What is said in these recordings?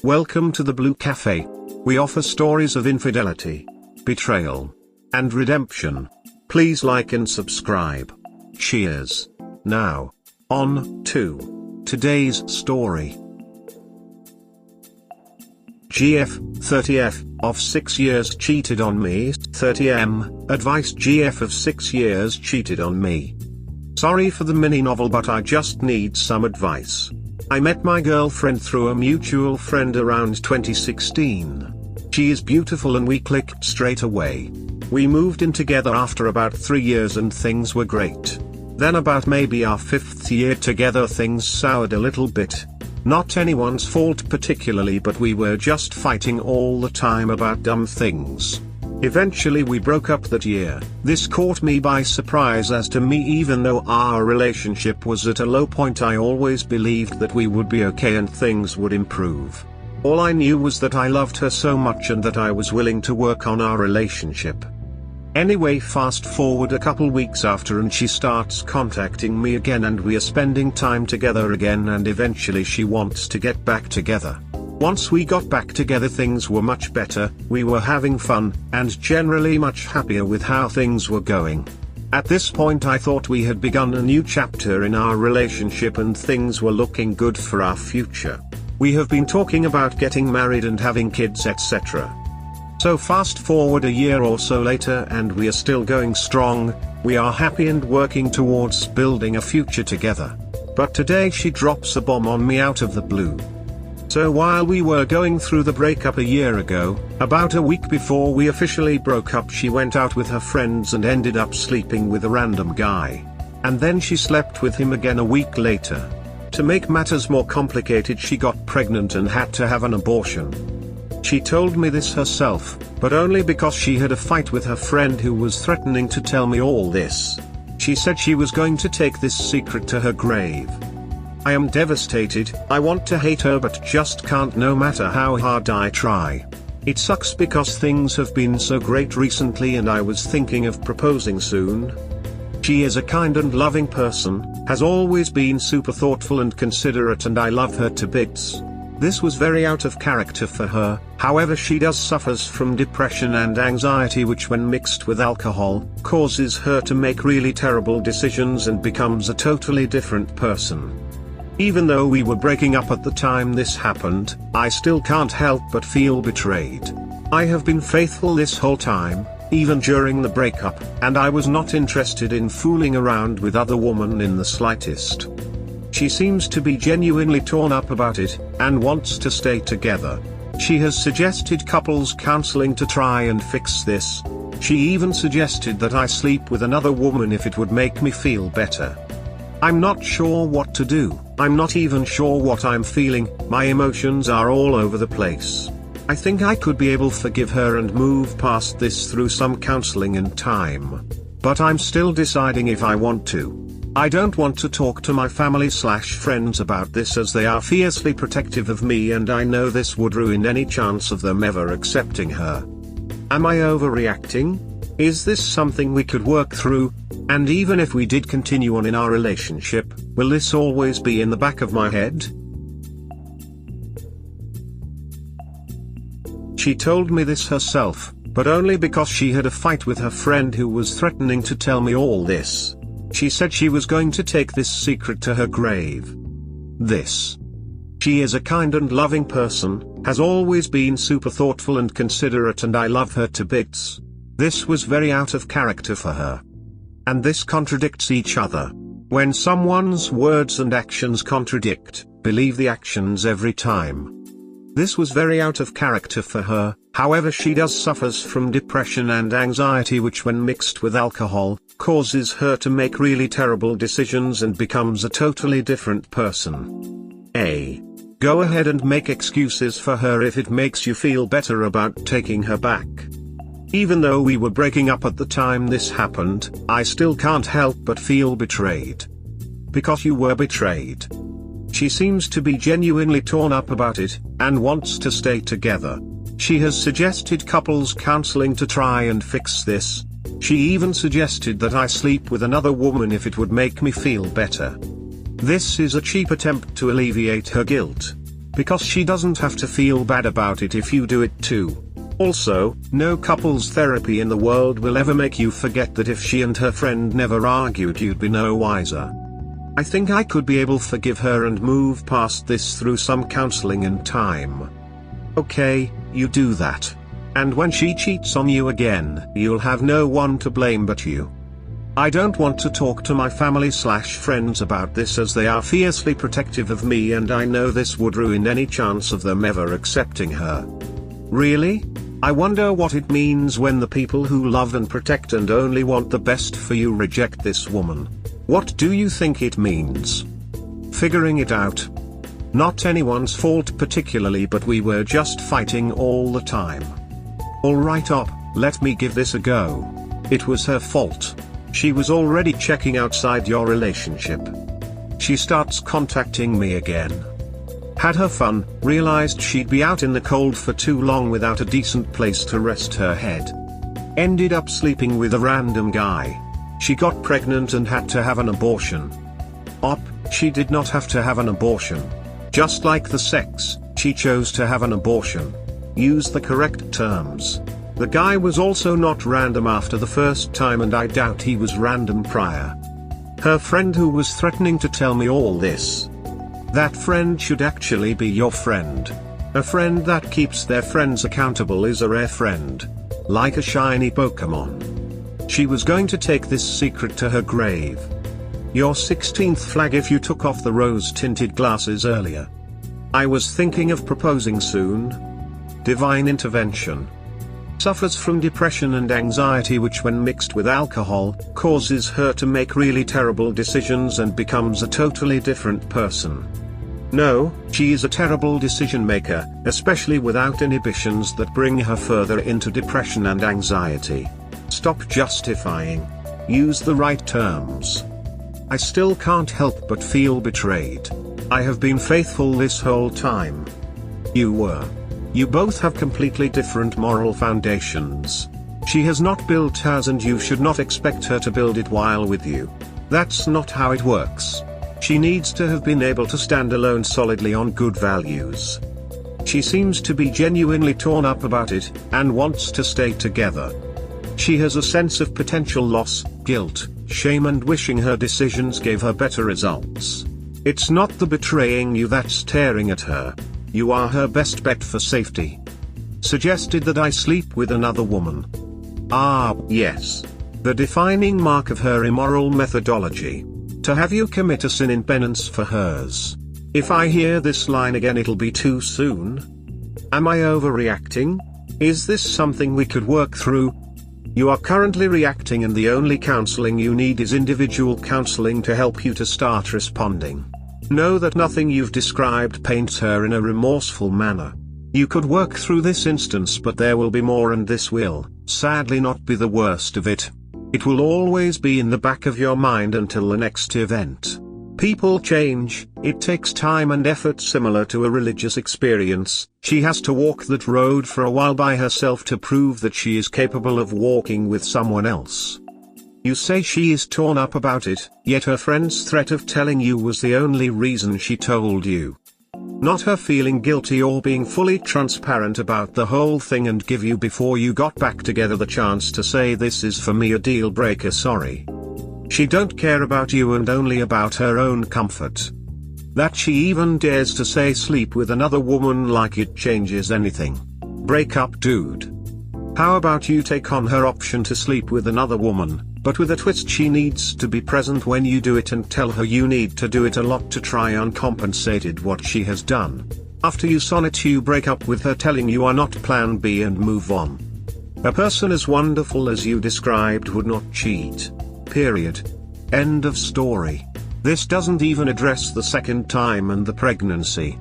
Welcome to the Blue Cafe. We offer stories of infidelity, betrayal, and redemption. Please like and subscribe. Cheers. Now, on to today's story. GF, 30F, of 6 years cheated on me. 30M, advice. GF of 6 years cheated on me. Sorry for the mini novel, but I just need some advice. I met my girlfriend through a mutual friend around 2016. She is beautiful and we clicked straight away. We moved in together after about 3 years and things were great. Then about maybe our 5th year together things soured a little bit. Not anyone's fault particularly, but we were just fighting all the time about dumb things. Eventually we broke up that year. This caught me by surprise, as to me, even though our relationship was at a low point, I always believed that we would be okay and things would improve. All I knew was that I loved her so much and that I was willing to work on our relationship. Anyway, fast forward a couple weeks after and she starts contacting me again and we are spending time together again, and eventually she wants to get back together. Once we got back together things were much better, we were having fun, and generally much happier with how things were going. At this point I thought we had begun a new chapter in our relationship and things were looking good for our future. We have been talking about getting married and having kids, etc. So fast forward a year or so later and we are still going strong, we are happy and working towards building a future together. But today she drops a bomb on me out of the blue. So while we were going through the breakup a year ago, about a week before we officially broke up, she went out with her friends and ended up sleeping with a random guy. And then she slept with him again a week later. To make matters more complicated, she got pregnant and had to have an abortion. She told me this herself, but only because she had a fight with her friend who was threatening to tell me all this. She said she was going to take this secret to her grave. I am devastated. I want to hate her but just can't, no matter how hard I try. It sucks because things have been so great recently and I was thinking of proposing soon. She is a kind and loving person, has always been super thoughtful and considerate, and I love her to bits. This was very out of character for her. However, she does suffers from depression and anxiety, which when mixed with alcohol, causes her to make really terrible decisions and becomes a totally different person. Even though we were breaking up at the time this happened, I still can't help but feel betrayed. I have been faithful this whole time, even during the breakup, and I was not interested in fooling around with other women in the slightest. She seems to be genuinely torn up about it, and wants to stay together. She has suggested couples counseling to try and fix this. She even suggested that I sleep with another woman if it would make me feel better. I'm not sure what to do. I'm not even sure what I'm feeling. My emotions are all over the place. I think I could be able to forgive her and move past this through some counseling and time. But I'm still deciding if I want to. I don't want to talk to my family/friends about this, as they are fiercely protective of me and I know this would ruin any chance of them ever accepting her. Am I overreacting? Is this something we could work through? And even if we did continue on in our relationship, will this always be in the back of my head? She told me this herself, but only because she had a fight with her friend who was threatening to tell me all this. She said she was going to take this secret to her grave. She is a kind and loving person, has always been super thoughtful and considerate, and I love her to bits. This was very out of character for her. And this contradicts each other. When someone's words and actions contradict, believe the actions every time. This was very out of character for her. However, she does suffers from depression and anxiety, which when mixed with alcohol, causes her to make really terrible decisions and becomes a totally different person. Go ahead and make excuses for her if it makes you feel better about taking her back. Even though we were breaking up at the time this happened, I still can't help but feel betrayed. Because you were betrayed. She seems to be genuinely torn up about it, and wants to stay together. She has suggested couples counseling to try and fix this. She even suggested that I sleep with another woman if it would make me feel better. This is a cheap attempt to alleviate her guilt. because she doesn't have to feel bad about it if you do it too. Also, no couples therapy in the world will ever make you forget that if she and her friend never argued you'd be no wiser. I think I could be able to forgive her and move past this through some counseling and time. Okay, you do that. And when she cheats on you again, you'll have no one to blame but you. I don't want to talk to my family/friends about this as they are fiercely protective of me and I know this would ruin any chance of them ever accepting her. Really? I wonder what it means when the people who love and protect and only want the best for you reject this woman. What do you think it means? Figuring it out. Not anyone's fault particularly, but we were just fighting all the time. Alright op, let me give this a go. It was her fault. She was already checking outside your relationship. She starts contacting me again. Had her fun, realized she'd be out in the cold for too long without a decent place to rest her head. Ended up sleeping with a random guy. She got pregnant and had to have an abortion. Op, she did not have to have an abortion. Just like the sex, she chose to have an abortion. Use the correct terms. The guy was also not random after the first time and I doubt he was random prior. Her friend who was threatening to tell me all this. That friend should actually be your friend. A friend that keeps their friends accountable is a rare friend. Like a shiny Pokemon. She was going to take this secret to her grave. Your 16th flag if you took off the rose-tinted glasses earlier. I was thinking of proposing soon. Divine intervention. Suffers from depression and anxiety which when mixed with alcohol, causes her to make really terrible decisions and becomes a totally different person. No, she is a terrible decision maker, especially without inhibitions that bring her further into depression and anxiety. Stop justifying. Use the right terms. I still can't help but feel betrayed. I have been faithful this whole time. You were. You both have completely different moral foundations. She has not built hers and you should not expect her to build it while with you. That's not how it works. She needs to have been able to stand alone solidly on good values. She seems to be genuinely torn up about it, and wants to stay together. She has a sense of potential loss, guilt, shame and wishing her decisions gave her better results. It's not the betraying you that's tearing at her. You are her best bet for safety. Suggested that I sleep with another woman. Ah, yes. The defining mark of her immoral methodology. To have you commit a sin in penance for hers. If I hear this line again it'll be too soon. Am I overreacting? Is this something we could work through? You are currently reacting and the only counseling you need is individual counseling to help you to start responding. Know that nothing you've described paints her in a remorseful manner. You could work through this instance but there will be more and this will, sadly not be the worst of it. It will always be in the back of your mind until the next event. People change, it takes time and effort similar to a religious experience. She has to walk that road for a while by herself to prove that she is capable of walking with someone else. You say she is torn up about it, yet her friend's threat of telling you was the only reason she told you. Not her feeling guilty or being fully transparent about the whole thing and give you before you got back together the chance to say this is for me a deal breaker sorry. She don't care about you and only about her own comfort. That she even dares to say sleep with another woman like it changes anything. Break up dude. How about you take on her option to sleep with another woman, but with a twist she needs to be present when you do it and tell her you need to do it a lot to try uncompensated what she has done. After you sonnet you break up with her telling you are not plan B and move on. A person as wonderful as you described would not cheat. Period. End of story. This doesn't even address the second time and the pregnancy.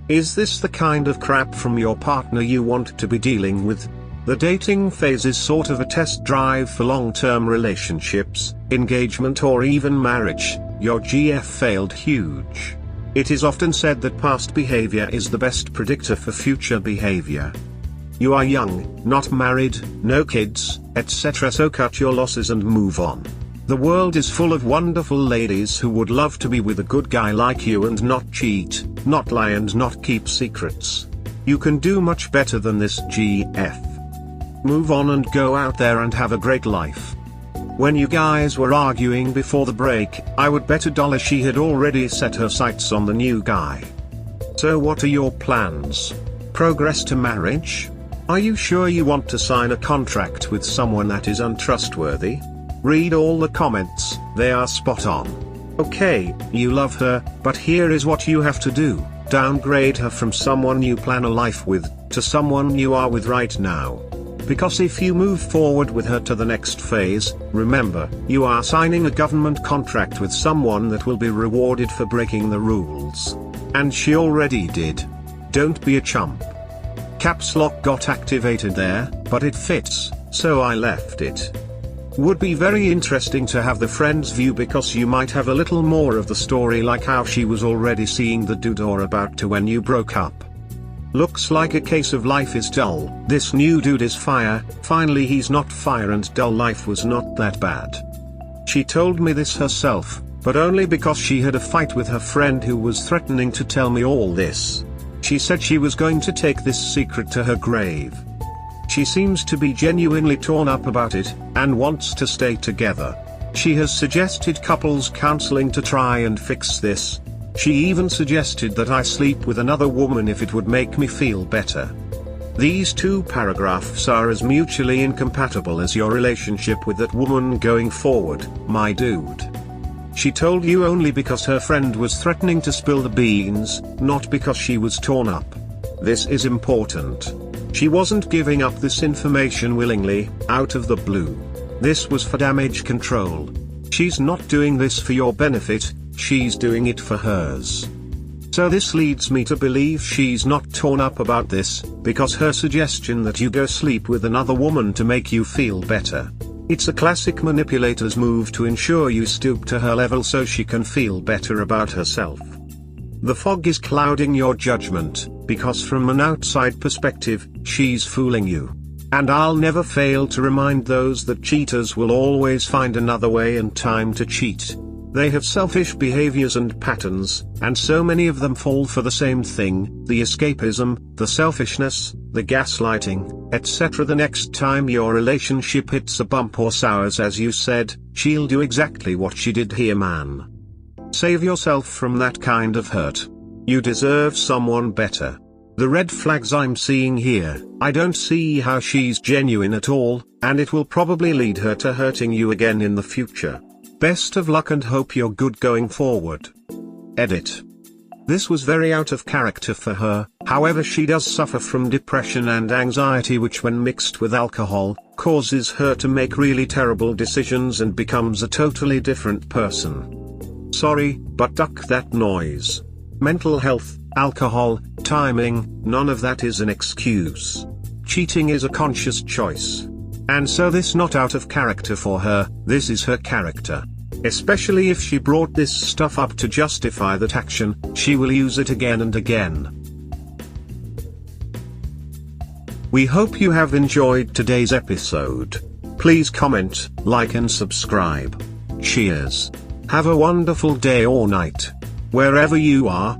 Is this the kind of crap from your partner you want to be dealing with? The dating phase is sort of a test drive for long-term relationships, engagement or even marriage. Your GF failed huge. It is often said that past behavior is the best predictor for future behavior. You are young, not married, no kids, etc. so cut your losses and move on. The world is full of wonderful ladies who would love to be with a good guy like you and not cheat, not lie and not keep secrets. You can do much better than this, GF. Move on and go out there and have a great life. When you guys were arguing before the break, I would bet $1 she had already set her sights on the new guy. So what are your plans? Progress to marriage? Are you sure you want to sign a contract with someone that is untrustworthy? Read all the comments, they are spot on. Okay, you love her, but here is what you have to do: downgrade her from someone you plan a life with, to someone you are with right now. Because if you move forward with her to the next phase, remember, you are signing a government contract with someone that will be rewarded for breaking the rules. And she already did. Don't be a chump. Caps lock got activated there, but it fits, so I left it. Would be very interesting to have the friend's view because you might have a little more of the story, like how she was already seeing the dude or about to when you broke up. Looks like a case of life is dull. This new dude is fire, finally he's not fire, and dull life was not that bad. She told me this herself, but only because she had a fight with her friend who was threatening to tell me all this. She said she was going to take this secret to her grave. She seems to be genuinely torn up about it, and wants to stay together. She has suggested couples counseling to try and fix this. She even suggested that I sleep with another woman if it would make me feel better. These two paragraphs are as mutually incompatible as your relationship with that woman going forward, my dude. She told you only because her friend was threatening to spill the beans, not because she was torn up. This is important. She wasn't giving up this information willingly, out of the blue. This was for damage control. She's not doing this for your benefit, she's doing it for hers. So this leads me to believe she's not torn up about this, because her suggestion that you go sleep with another woman to make you feel better. It's a classic manipulator's move to ensure you stoop to her level so she can feel better about herself. The fog is clouding your judgment, because from an outside perspective, she's fooling you. And I'll never fail to remind those that cheaters will always find another way and time to cheat. They have selfish behaviors and patterns, and so many of them fall for the same thing: the escapism, the selfishness, the gaslighting, etc. The next time your relationship hits a bump or sours, as you said, she'll do exactly what she did here, man. Save yourself from that kind of hurt. You deserve someone better. The red flags I'm seeing here, I don't see how she's genuine at all, and it will probably lead her to hurting you again in the future. Best of luck and hope you're good going forward. Edit. This was very out of character for her, however she does suffer from depression and anxiety, which when mixed with alcohol, causes her to make really terrible decisions and becomes a totally different person. Sorry, but duck that noise. Mental health, alcohol, timing, none of that is an excuse. Cheating is a conscious choice. And so this not out of character for her, this is her character. Especially if she brought this stuff up to justify that action, she will use it again and again. We hope you have enjoyed today's episode. Please comment, like and subscribe. Cheers. Have a wonderful day or night. Wherever you are.